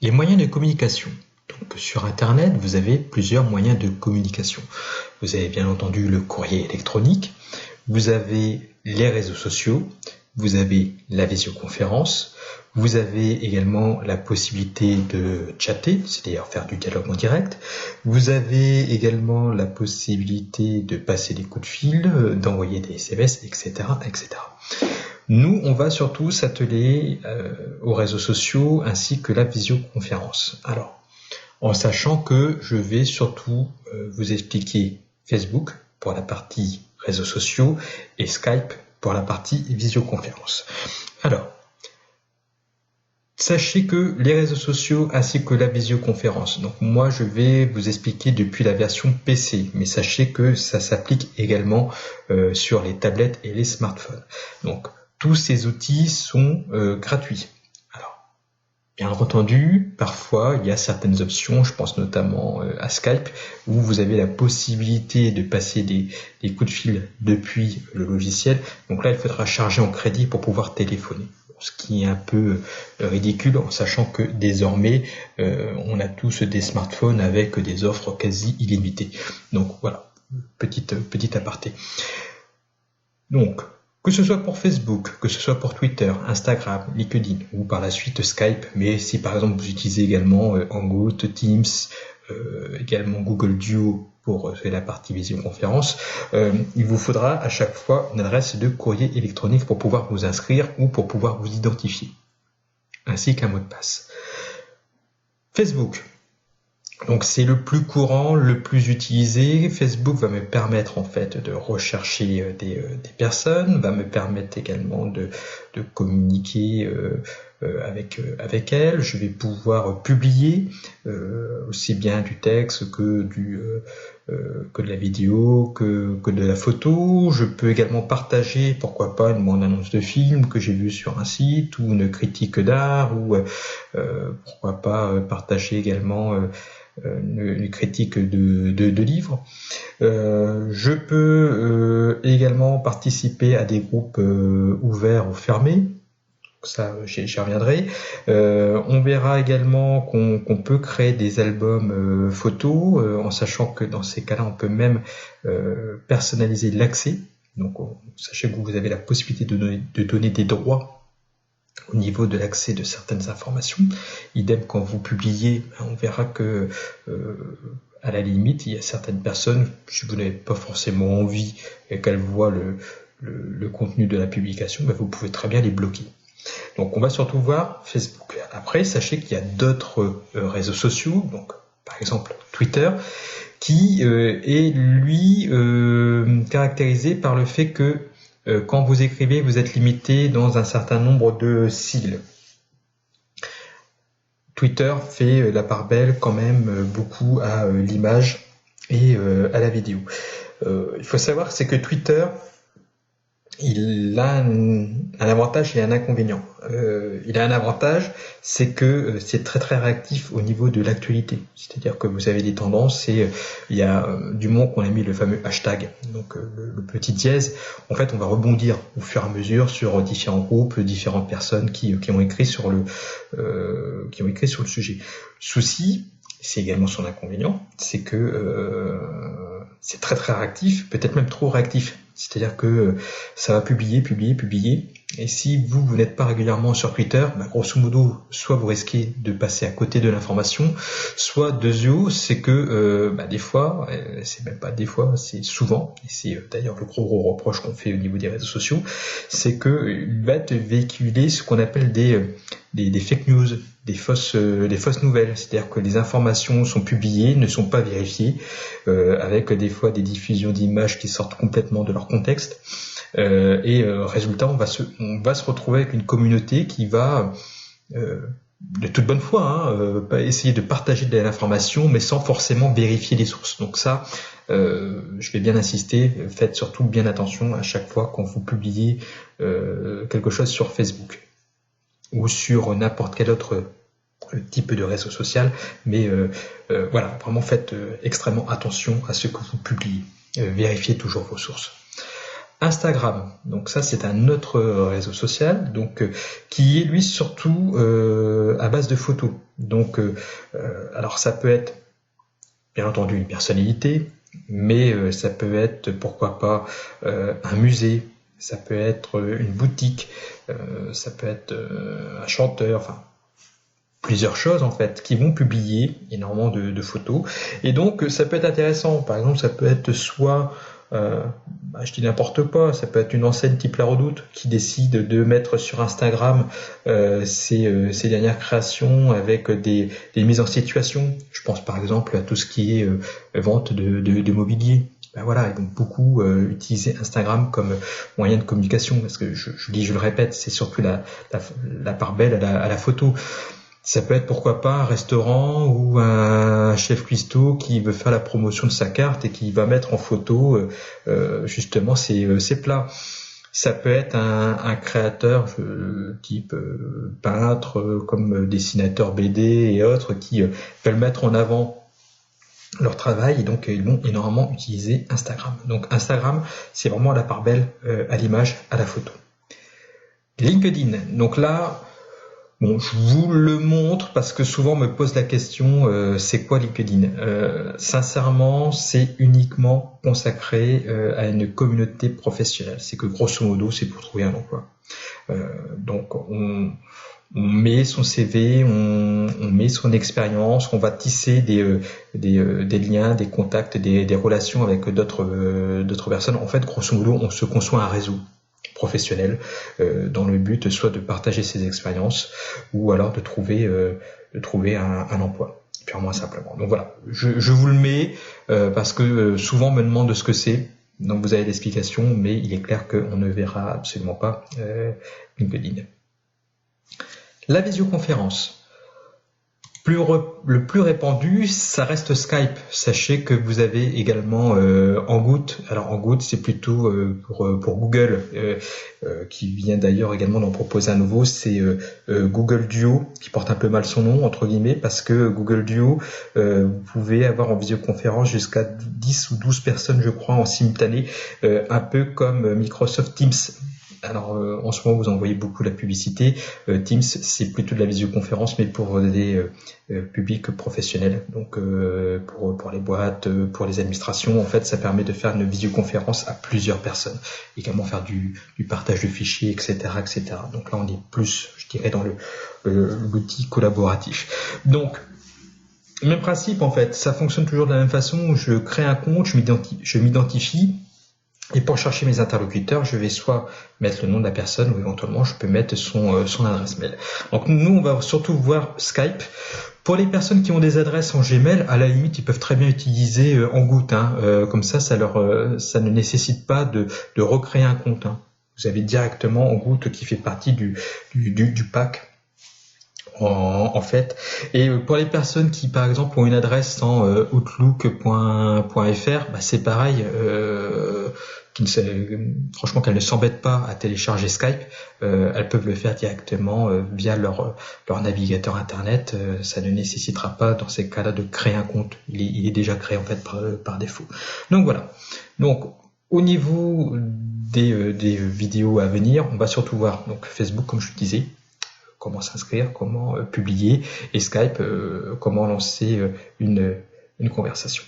Les moyens de communication. Donc, sur Internet, vous avez plusieurs moyens de communication. Vous avez bien entendu le courrier électronique, vous avez les réseaux sociaux, vous avez la visioconférence, vous avez également la possibilité de chatter, c'est-à-dire faire du dialogue en direct. Vous avez également la possibilité de passer des coups de fil, d'envoyer des SMS, etc., etc. Nous, on va surtout s'atteler aux réseaux sociaux ainsi que la visioconférence. Alors, en sachant que je vais surtout vous expliquer Facebook pour la partie réseaux sociaux et Skype pour la partie visioconférence. Alors, sachez que les réseaux sociaux ainsi que la visioconférence, donc moi je vais vous expliquer depuis la version PC, mais sachez que ça s'applique également sur les tablettes et les smartphones. Donc, tous ces outils sont gratuits. Alors, bien entendu, parfois il y a certaines options, je pense notamment à Skype, où vous avez la possibilité de passer des coups de fil depuis le logiciel. Donc là, il faudra charger en crédit pour pouvoir téléphoner. Ce qui est un peu ridicule en sachant que désormais, on a tous des smartphones avec des offres quasi illimitées. Donc voilà, petit aparté. Donc, que ce soit pour Facebook, que ce soit pour Twitter, Instagram, LinkedIn ou par la suite Skype, mais si par exemple vous utilisez également Hangout, Teams, également Google Duo pour la partie visioconférence, il vous faudra à chaque fois une adresse de courrier électronique pour pouvoir vous inscrire ou pour pouvoir vous identifier, ainsi qu'un mot de passe. Facebook. Donc c'est le plus courant, le plus utilisé. Facebook va me permettre en fait de rechercher des personnes, va me permettre également de communiquer avec elles. Je vais pouvoir publier aussi bien du texte que de la vidéo, que de la photo. Je peux également partager, pourquoi pas, une bande-annonce de film que j'ai vue sur un site, ou une critique d'art, ou pourquoi pas partager également une critique de livres. Je peux également participer à des groupes ouverts ou fermés. Ça, j'y reviendrai. On verra également qu'on peut créer des albums photos, en sachant que dans ces cas-là, on peut même personnaliser l'accès. Donc, sachez que vous avez la possibilité de donner des droits au niveau de l'accès de certaines informations. Idem quand vous publiez, on verra que à la limite, il y a certaines personnes, si vous n'avez pas forcément envie qu'elles voient le contenu de la publication, vous pouvez très bien les bloquer. Donc on va surtout voir Facebook. Après, sachez qu'il y a d'autres réseaux sociaux, donc par exemple Twitter, qui est lui caractérisé par le fait que quand vous écrivez, vous êtes limité dans un certain nombre de sigles. Twitter fait la part belle quand même beaucoup à l'image et à la vidéo. Il faut savoir c'est que Twitter, il a un avantage et un inconvénient. Il a un avantage, c'est que c'est très très réactif au niveau de l'actualité. C'est-à-dire que vous avez des tendances et il y a du moment qu'on a mis le fameux hashtag, donc le petit dièse, en fait on va rebondir au fur et à mesure sur différents groupes, différentes personnes qui ont écrit sur le sujet. Souci, c'est également son inconvénient, c'est que c'est très très réactif, peut-être même trop réactif. C'est-à-dire que ça va publier, et si vous n'êtes pas régulièrement sur Twitter, grosso modo, soit vous risquez de passer à côté de l'information, soit deuxièmement, c'est que des fois, c'est même pas des fois, c'est souvent, et c'est d'ailleurs le gros reproche qu'on fait au niveau des réseaux sociaux, c'est que il va te véhiculer ce qu'on appelle des fake news, des fausses nouvelles, c'est-à-dire que les informations sont publiées, ne sont pas vérifiées, avec des fois des diffusions d'images qui sortent complètement de leur contexte, résultat, on va se retrouver avec une communauté qui va de toute bonne foi essayer de partager de l'information, mais sans forcément vérifier les sources. Donc ça, je vais bien insister, faites surtout bien attention à chaque fois quand vous publiez quelque chose sur Facebook ou sur n'importe quel autre type de réseau social, mais voilà, vraiment faites extrêmement attention à ce que vous publiez. Vérifiez toujours vos sources. Instagram, donc ça c'est un autre réseau social, donc qui est lui surtout à base de photos. Donc alors ça peut être bien entendu une personnalité, mais ça peut être pourquoi pas un musée, ça peut être une boutique, ça peut être un chanteur, enfin plusieurs choses en fait qui vont publier énormément de photos, et donc ça peut être intéressant. Par exemple, ça peut être soit je dis n'importe quoi, ça peut être une enseigne type La Redoute qui décide de mettre sur Instagram ses dernières créations avec des mises en situation. Je pense par exemple à tout ce qui est vente de mobilier. Ben voilà, ils vont beaucoup utiliser Instagram comme moyen de communication, parce que je le répète, c'est surtout la part belle à la photo. Ça peut être pourquoi pas un restaurant ou un chef cuistot qui veut faire la promotion de sa carte et qui va mettre en photo justement ses plats. Ça peut être un créateur type peintre, comme dessinateur BD et autres qui veulent mettre en avant leur travail, et donc ils vont énormément utiliser Instagram. Donc Instagram, c'est vraiment la part belle à l'image, à la photo. LinkedIn, donc là, bon, je vous le montre parce que souvent on me pose la question, c'est quoi LinkedIn? Sincèrement, c'est uniquement consacré à une communauté professionnelle. C'est que grosso modo, c'est pour trouver un emploi. Donc on met son CV, on met son expérience, on va tisser des liens, des contacts, des relations avec d'autres personnes. En fait, grosso modo, on se conçoit un réseau professionnel dans le but soit de partager ses expériences ou alors de trouver un emploi, purement simplement. Donc voilà, je vous le mets parce que souvent on me demande ce que c'est, donc vous avez l'explication, mais il est clair qu'on ne verra absolument pas LinkedIn. La visioconférence. Le plus répandu, ça reste Skype. Sachez que vous avez également Hangout. Alors Hangout, c'est plutôt pour Google, qui vient d'ailleurs également d'en proposer un nouveau. C'est Google Duo, qui porte un peu mal son nom, entre guillemets, parce que Google Duo, vous pouvez avoir en visioconférence jusqu'à 10 ou 12 personnes, je crois, en simultané, un peu comme Microsoft Teams. Alors en ce moment vous envoyez beaucoup la publicité. Teams, c'est plutôt de la visioconférence, mais pour des publics professionnels, donc pour les boîtes, pour les administrations. En fait, ça permet de faire une visioconférence à plusieurs personnes, également faire du partage de fichiers, etc., etc. Donc là on est plus, je dirais, dans l'outil collaboratif. Donc même principe en fait, ça fonctionne toujours de la même façon. Je crée un compte, je m'identifie. Et pour chercher mes interlocuteurs, je vais soit mettre le nom de la personne ou éventuellement je peux mettre son adresse mail. Donc nous, on va surtout voir Skype. Pour les personnes qui ont des adresses en Gmail, à la limite, ils peuvent très bien utiliser Hangout. Comme ça ne nécessite pas de recréer un compte. Vous avez directement Hangout qui fait partie du pack. En fait, et pour les personnes qui par exemple ont une adresse en outlook.fr, c'est pareil, franchement qu'elles ne s'embêtent pas à télécharger Skype, elles peuvent le faire directement via leur navigateur internet. Ça ne nécessitera pas dans ces cas-là de créer un compte, il est déjà créé en fait par défaut. Donc voilà. Donc au niveau des vidéos à venir, on va surtout voir donc Facebook, comme je le disais, comment s'inscrire, comment publier, et Skype, comment lancer une conversation.